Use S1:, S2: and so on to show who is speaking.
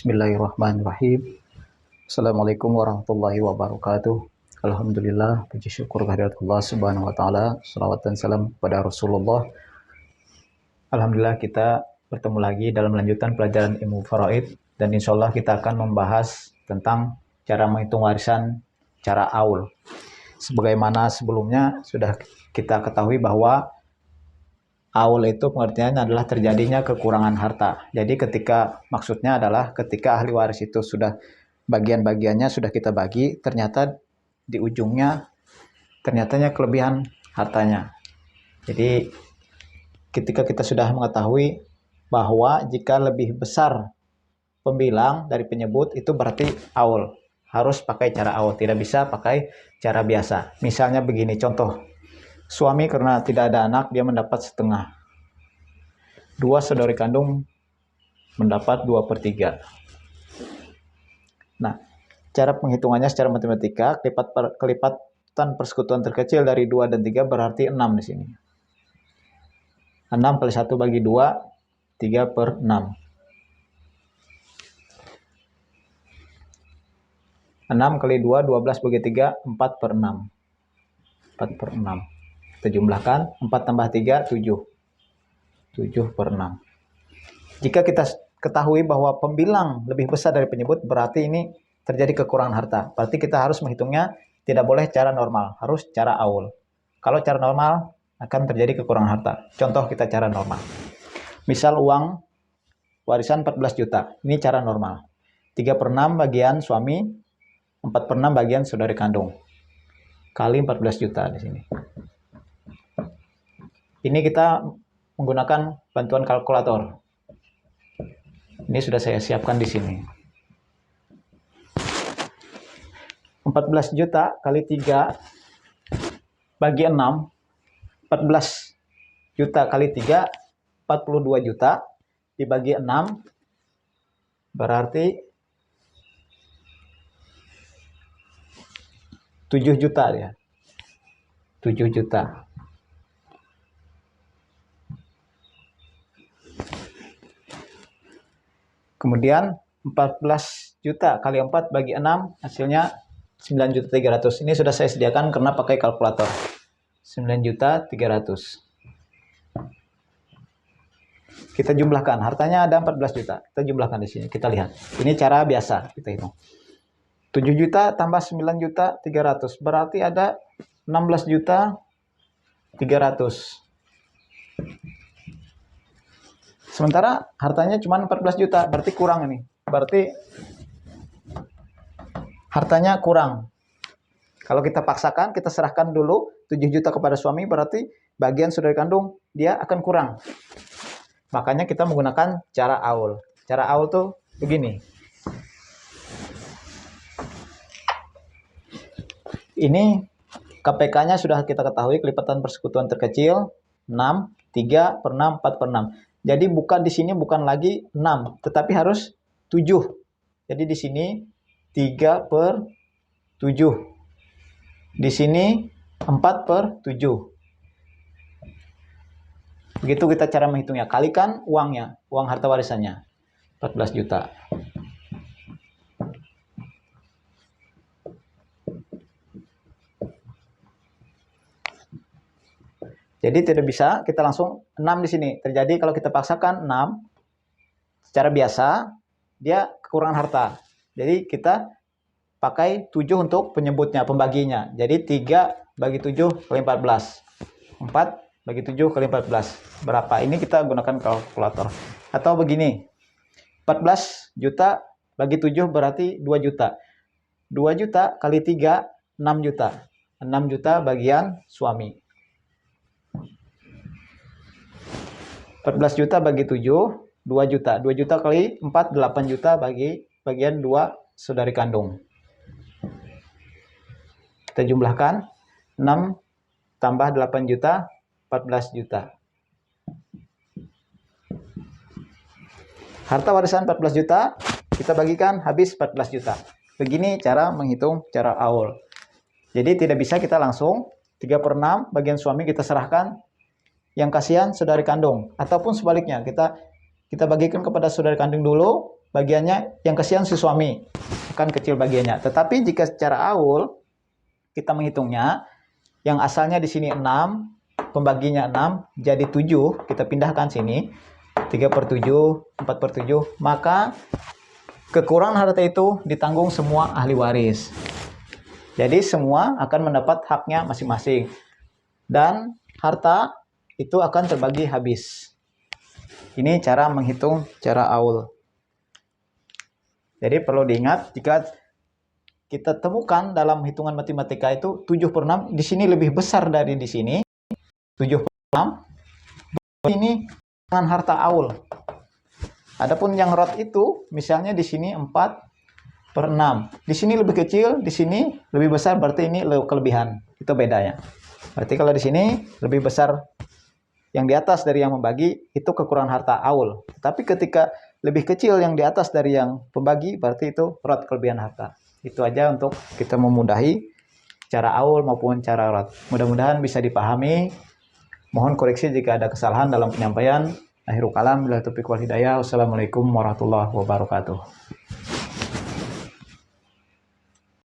S1: Bismillahirrahmanirrahim. Assalamualaikum warahmatullahi wabarakatuh. Alhamdulillah, puji syukur kehadirat Allah Subhanahu wa taala. Shalawat dan salam kepada Rasulullah. Alhamdulillah kita bertemu lagi dalam lanjutan pelajaran ilmu faraid, dan insya Allah kita akan membahas tentang cara menghitung warisan cara aul. Sebagaimana sebelumnya sudah kita ketahui bahwa aul itu pengertiannya adalah terjadinya kekurangan harta. Jadi maksudnya adalah ketika ahli waris itu sudah bagian-bagiannya sudah kita bagi, ternyata di ujungnya ternyatanya kelebihan hartanya. Jadi ketika kita sudah mengetahui bahwa jika lebih besar pembilang dari penyebut, itu berarti aul. Harus pakai cara aul, tidak bisa pakai cara biasa. Misalnya begini contoh. Suami karena tidak ada anak, dia mendapat setengah. Dua saudari kandung mendapat 2/3. Nah, cara penghitungannya secara matematika, kelipatan persekutuan terkecil dari 2 dan 3 berarti 6 di sini. 6 kali 1 bagi 2, 3/6. 6 kali 2, 12 bagi 3, 4/6. 4/6. Kita jumlahkan, 4 tambah 3, 7. 7/6. Jika kita ketahui bahwa pembilang lebih besar dari penyebut, berarti ini terjadi kekurangan harta. Berarti kita harus menghitungnya tidak boleh cara normal, harus cara aul. Kalau cara normal akan terjadi kekurangan harta. Contoh kita cara normal. Misal uang warisan 14 juta. Ini cara normal. 3/6 bagian suami, 4/6 bagian saudari kandung. Kali 14 juta di sini. Ini kita menggunakan bantuan kalkulator. Ini sudah saya siapkan di sini. 14 juta kali 3 bagi 6. 14 juta kali 3, 42 juta. Dibagi 6, berarti 7 juta ya. 7 juta. Kemudian 14 juta kali 4 bagi 6, hasilnya 9.300.000. Ini sudah saya sediakan karena pakai kalkulator. 9.300.000. Kita jumlahkan. Hartanya ada 14 juta. Kita jumlahkan di sini. Kita lihat. Ini cara biasa kita hitung. 7 juta tambah 9.300.000. Berarti ada 16.300.000. Sementara hartanya cuma 14 juta, berarti kurang ini. Berarti hartanya kurang. Kalau kita paksakan, kita serahkan dulu 7 juta kepada suami, berarti bagian saudari kandung dia akan kurang. Makanya kita menggunakan cara aul. Cara aul tuh begini. Ini KPK-nya sudah kita ketahui, kelipatan persekutuan terkecil 6, 3/6, 4/6. Jadi di sini bukan lagi 6, tetapi harus 7. Jadi di sini 3/7. Di sini 4/7. Begitu kita cara menghitungnya. Kalikan uangnya, uang harta warisannya. 14 juta. Jadi tidak bisa kita langsung 6 di sini. Terjadi kalau kita paksakan 6 secara biasa, dia kekurangan harta. Jadi kita pakai 7 untuk penyebutnya, pembaginya. Jadi 3 bagi 7 kali 14. 4 bagi 7 kali 14. Berapa? Ini kita gunakan kalkulator. Atau begini. 14 juta bagi 7 berarti 2 juta. 2 juta kali 3, 6 juta. 6 juta bagian suami. 14 juta bagi 7, 2 juta. 2 juta kali 4, 8 juta bagi bagian 2 saudari kandung. Kita jumlahkan. 6 tambah 8 juta, 14 juta. Harta warisan 14 juta, kita bagikan habis 14 juta. Begini cara menghitung cara aul. Jadi tidak bisa kita langsung 3/6 bagian suami kita serahkan, yang kasihan saudari kandung, ataupun sebaliknya kita bagikan kepada saudari kandung dulu, bagiannya yang kasihan si suami, akan kecil bagiannya. Tetapi jika secara aul kita menghitungnya, yang asalnya di sini 6, pembaginya 6, jadi 7, kita pindahkan sini, 3/7, 4/7, maka kekurangan harta itu ditanggung semua ahli waris. Jadi semua akan mendapat haknya masing-masing. Dan harta itu akan terbagi habis. Ini cara menghitung cara aul. Jadi perlu diingat, jika kita temukan dalam hitungan matematika itu 7/6, di sini lebih besar dari di sini. 7/6 ini dengan harta aul. Adapun yang rot itu misalnya di sini 4/6. Di sini lebih kecil, di sini lebih besar, berarti ini kelebihan. Itu bedanya. Berarti kalau di sini lebih besar yang di atas dari yang membagi, itu kekurangan harta aul. Tapi ketika lebih kecil yang di atas dari yang pembagi, berarti itu rot, kelebihan harta. Itu aja untuk kita memudahi cara aul maupun cara rot. Mudah-mudahan bisa dipahami. Mohon koreksi jika ada kesalahan dalam penyampaian. Akhirul kalam, billahi taufiq wal hidayah. Wassalamualaikum warahmatullahi wabarakatuh.